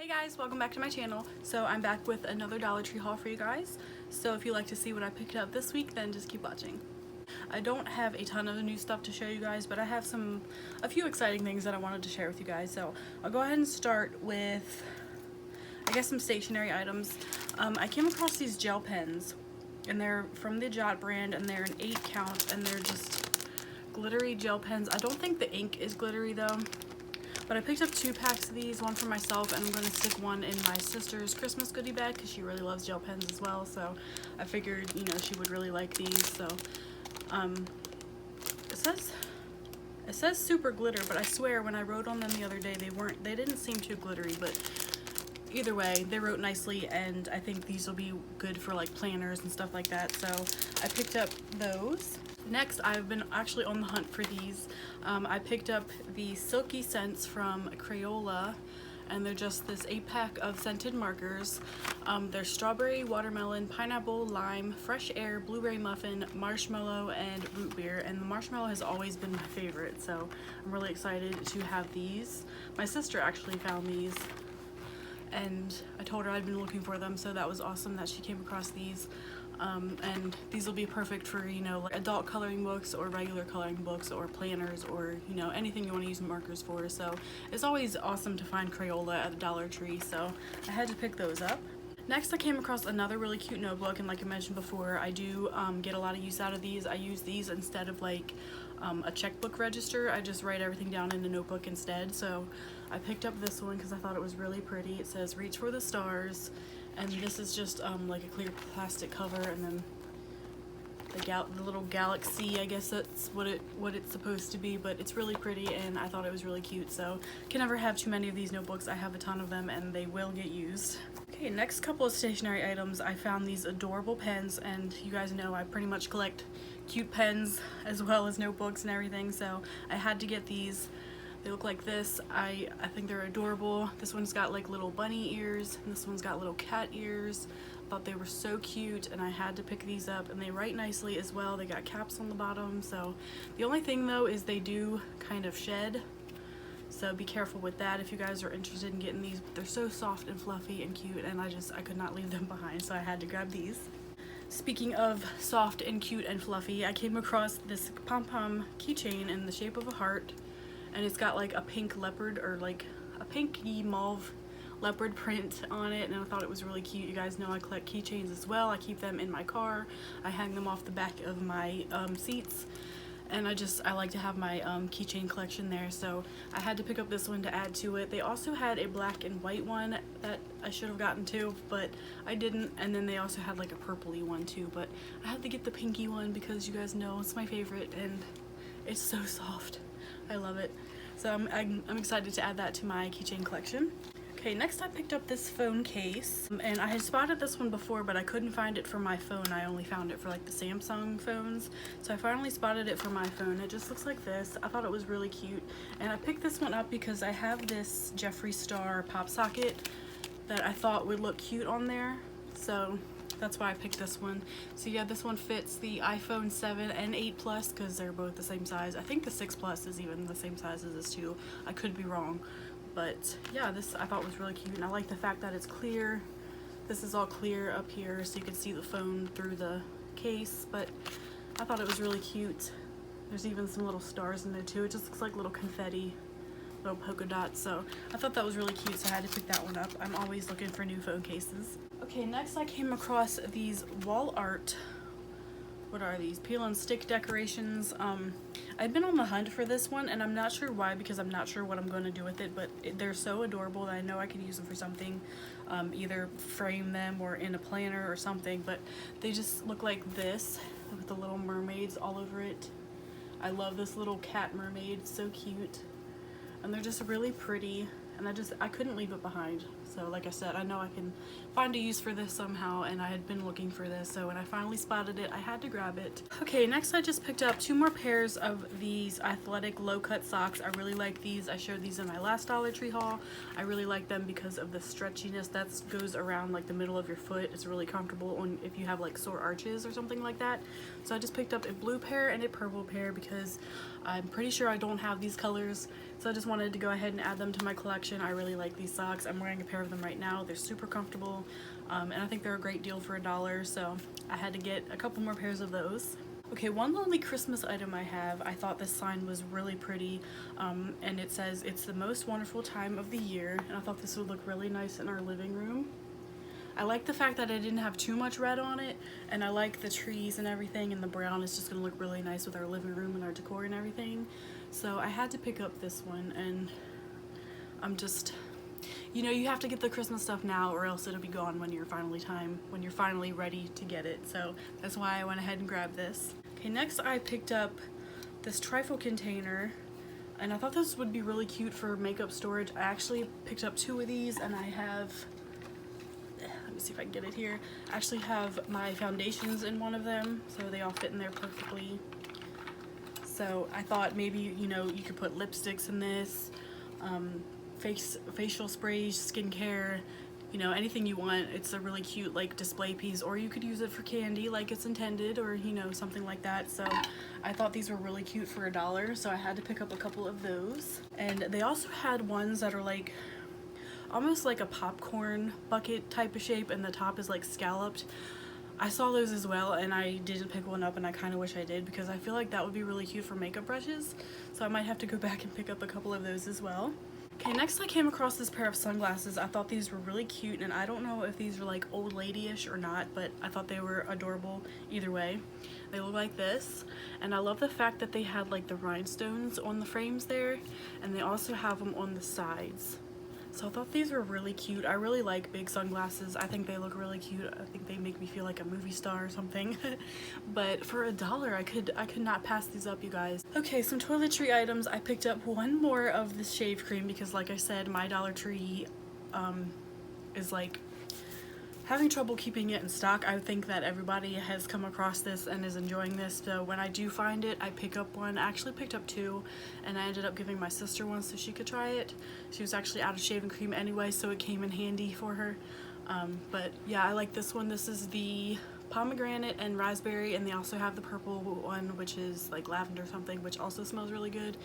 Hey guys, welcome back to my channel. So I'm back with another Dollar Tree haul for you guys. So if you'd like to see what I picked up this week, then just keep watching. I don't have a ton of new stuff to show you guys, but I have a few exciting things that I wanted to share with you guys. So I'll go ahead and start with, I guess, some stationery items. I came across these gel pens, and they're from the Jot brand, and they're an 8 count, and they're just glittery gel pens. I don't think the ink is glittery though. But I picked up 2 packs of these, one for myself, and I'm going to stick one in my sister's Christmas goodie bag because she really loves gel pens as well. So I figured, you know, she would really like these. So it says super glitter, but I swear when I wrote on them the other day, they didn't seem too glittery. But either way, they wrote nicely, and I think these will be good for like planners and stuff like that. So I picked up those. Next, I've been actually on the hunt for these. I picked up the Silky Scents from Crayola, and they're just this 8-pack of scented markers. They're strawberry, watermelon, pineapple, lime, fresh air, blueberry muffin, marshmallow, and root beer. And the marshmallow has always been my favorite, so I'm really excited to have these. My sister actually found these, and I told her I'd been looking for them, so that was awesome that she came across these. And these will be perfect for, you know, like adult coloring books or regular coloring books or planners or, you know, anything you want to use markers for. So it's always awesome to find Crayola at the Dollar Tree, so I had to pick those up. Next, I came across another really cute notebook, and like I mentioned before, I do get a lot of use out of these. I use these instead of like a checkbook register. I just write everything down in a notebook instead. So I picked up this one because I thought it was really pretty. It says "Reach for the Stars," and this is just like a clear plastic cover, and then the little galaxy, I guess that's what it's supposed to be, but it's really pretty, and I thought it was really cute. So can never have too many of these notebooks. I have a ton of them, and they will get used. Okay, next couple of stationery items. I found these adorable pens, and you guys know I pretty much collect cute pens as well as notebooks and everything, so I had to get these. They look like this. I think they're adorable. This one's got like little bunny ears, and this one's got little cat ears. Thought they were so cute, and I had to pick these up, and they write nicely as well. They got caps on the bottom. So the only thing though is they do kind of shed, so be careful with that if you guys are interested in getting these. They're so soft and fluffy and cute, and I could not leave them behind, so I had to grab these. Speaking of soft and cute and fluffy, I came across this pom-pom keychain in the shape of a heart, and it's got like a pink leopard, or like a pinky mauve leopard print on it, and I thought it was really cute. You guys know I collect keychains as well. I keep them in my car. I hang them off the back of my seats, and I like to have my keychain collection there, so I had to pick up this one to add to it. They also had a black and white one that I should have gotten too, but I didn't, and then they also had like a purpley one too, but I had to get the pinky one because you guys know it's my favorite, and it's so soft. I love it. So I'm excited to add that to my keychain collection. Okay, next I picked up this phone case, and I had spotted this one before, but I couldn't find it for my phone. I only found it for like the Samsung phones, so I finally spotted it for my phone. It just looks like this. I thought it was really cute, and I picked this one up because I have this Jeffree Star pop socket that I thought would look cute on there, so that's why I picked this one. So yeah, this one fits the iPhone 7 and 8 Plus because they're both the same size. I think the 6 Plus is even the same size as this too. I could be wrong. But yeah, this I thought was really cute, and I like the fact that it's clear. This is all clear up here, so you can see the phone through the case, but I thought it was really cute. There's even some little stars in there too. It just looks like little confetti, little polka dots, so I thought that was really cute, so I had to pick that one up. I'm always looking for new phone cases. Okay, next I came across these wall art, what are these, peel and stick decorations. I've been on the hunt for this one, and I'm not sure why, because I'm not sure what I'm going to do with it, but they're so adorable that I know I could use them for something, either frame them or in a planner or something. But they just look like this with the little mermaids all over it. I love this little cat mermaid, it's so cute, and they're just really pretty, and I couldn't leave it behind. So like I said, I know I can find a use for this somehow, and I had been looking for this, so when I finally spotted it, I had to grab it. Okay, next I just picked up 2 more pairs of these athletic low-cut socks. I really like these. I showed these in my last Dollar Tree haul. I really like them because of the stretchiness that goes around like the middle of your foot. It's really comfortable on if you have like sore arches or something like that. So I just picked up a blue pair and a purple pair because I'm pretty sure I don't have these colors, so I just wanted to go ahead and add them to my collection. collection. I really like these socks. I'm wearing a pair of them right now. They're super comfortable, and I think they're a great deal for $1, so I had to get a couple more pairs of those. Okay, one lonely Christmas item I have, I thought this sign was really pretty, and it says, "It's the most wonderful time of the year," and I thought this would look really nice in our living room. I like the fact that I didn't have too much red on it, and I like the trees and everything, and the brown is just going to look really nice with our living room and our decor and everything. So I had to pick up this one, and I'm just, you know, you have to get the Christmas stuff now or else it'll be gone when you're finally ready to get it. So that's why I went ahead and grabbed this. Okay, next I picked up this trifle container, and I thought this would be really cute for makeup storage. I actually picked up 2 of these, and I have, let me see if I can get it here. I actually have my foundations in one of them, so they all fit in there perfectly. So I thought maybe, you know, you could put lipsticks in this, facial sprays, skincare, you know, anything you want. It's a really cute like display piece, or you could use it for candy like it's intended, or you know, something like that. So I thought these were really cute for $1, so I had to pick up a couple of those. And they also had ones that are like almost like a popcorn bucket type of shape, and the top is like scalloped. I saw those as well, and I didn't pick one up, and I kind of wish I did because I feel like that would be really cute for makeup brushes, so I might have to go back and pick up a couple of those as well. Okay, next I came across this pair of sunglasses. I thought these were really cute, and I don't know if these are like old lady-ish or not, but I thought they were adorable either way. They look like this, and I love the fact that they had like the rhinestones on the frames there, and they also have them on the sides. So I thought these were really cute. I really like big sunglasses. I think they look really cute. I think they make me feel like a movie star or something. But for $1, I could not pass these up, you guys. Okay, some toiletry items. I picked up one more of this shave cream because, like I said, my Dollar Tree is like having trouble keeping it in stock. I think that everybody has come across this and is enjoying this, so when I do find it, I pick up one. I actually picked up 2, and I ended up giving my sister one so she could try it. She was actually out of shaving cream anyway, so it came in handy for her. But yeah, I like this one. This is the pomegranate and raspberry, and they also have the purple one, which is like lavender something, which also smells really good.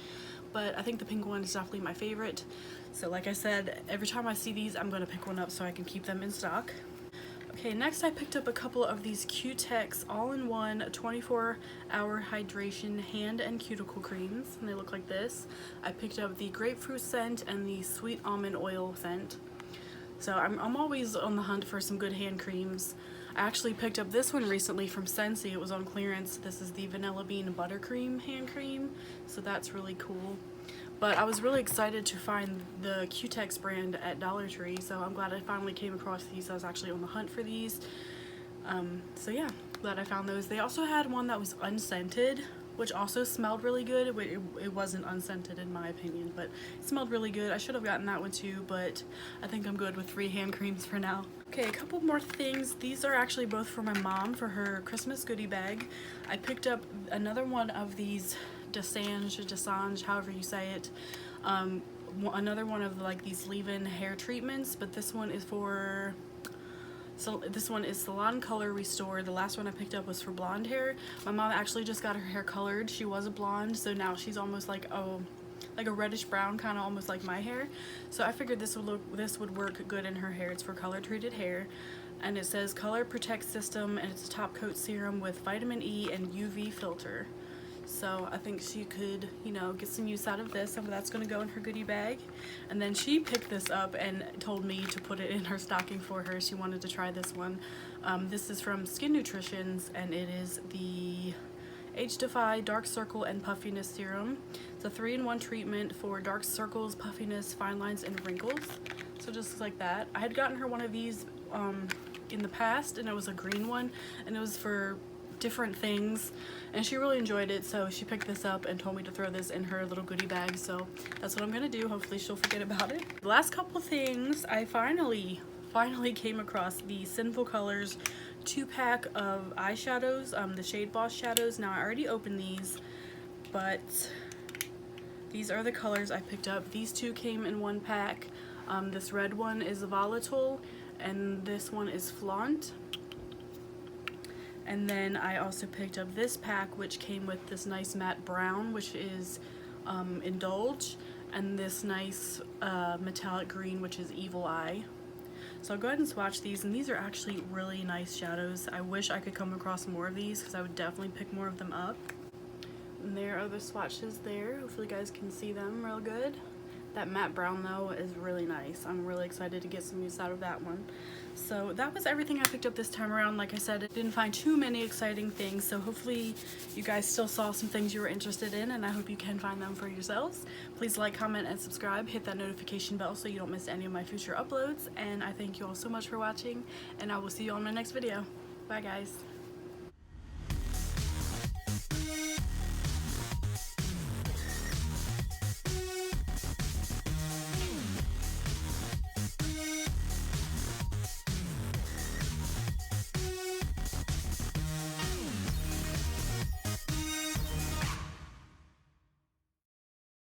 But I think the pink one is definitely my favorite. So like I said, every time I see these, I'm going to pick one up so I can keep them in stock. Okay, next I picked up a couple of these Q-Tex all-in-one 24-hour hydration hand and cuticle creams, and they look like this. I picked up the grapefruit scent and the sweet almond oil scent. So I'm always on the hunt for some good hand creams. I actually picked up this one recently from Scentsy. It was on clearance. This is the Vanilla Bean Buttercream hand cream, so that's really cool. But I was really excited to find the Q-Tex brand at Dollar Tree, so I'm glad I finally came across these. I was actually on the hunt for these. So yeah, glad I found those. They also had one that was unscented, which also smelled really good. It wasn't unscented in my opinion, but it smelled really good. I should have gotten that one too, but I think I'm good with 3 hand creams for now. Okay, a couple more things. These are actually both for my mom for her Christmas goodie bag. I picked up another one of these Desange, however you say it. Another one of like these leave-in hair treatments, but this one is for, so this one is Salon Color Restore. The last one I picked up was for blonde hair. My mom actually just got her hair colored. She was a blonde, so now she's almost like a reddish brown, kind of almost like my hair. So I figured this would work good in her hair. It's for color treated hair, and it says Color Protect System, and it's a top coat serum with vitamin E and UV filter. So I think she could, you know, get some use out of this, and that's going to go in her goodie bag. And then she picked this up and told me to put it in her stocking for her. She wanted to try this one. This is from Skin Nutritions, and it is the Age Defy Dark Circle and Puffiness Serum. It's a 3-in-1 treatment for dark circles, puffiness, fine lines, and wrinkles. So just like that. I had gotten her one of these in the past, and it was a green one, and it was for different things, and she really enjoyed it, so she picked this up and told me to throw this in her little goodie bag, so that's what I'm gonna do. Hopefully she'll forget about it. The last couple things, I finally came across the Sinful Colors 2-pack of eyeshadows, the Shade Boss shadows. Now I already opened these, but these are the colors I picked up. These 2 came in 1 pack. This red one is Volatile, and this one is Flaunt. And then I also picked up this pack, which came with this nice matte brown, which is Indulge. and this nice metallic green, which is Evil Eye. So I'll go ahead and swatch these, and these are actually really nice shadows. I wish I could come across more of these because I would definitely pick more of them up. And there are the swatches there. Hopefully you guys can see them real good. That matte brown though is really nice. I'm really excited to get some use out of that one. So that was everything I picked up this time around. Like I said, I didn't find too many exciting things, so hopefully you guys still saw some things you were interested in, and I hope you can find them for yourselves. Please like, comment, and subscribe. Hit that notification bell so you don't miss any of my future uploads, and I thank you all so much for watching, and I will see you on my next video. Bye guys.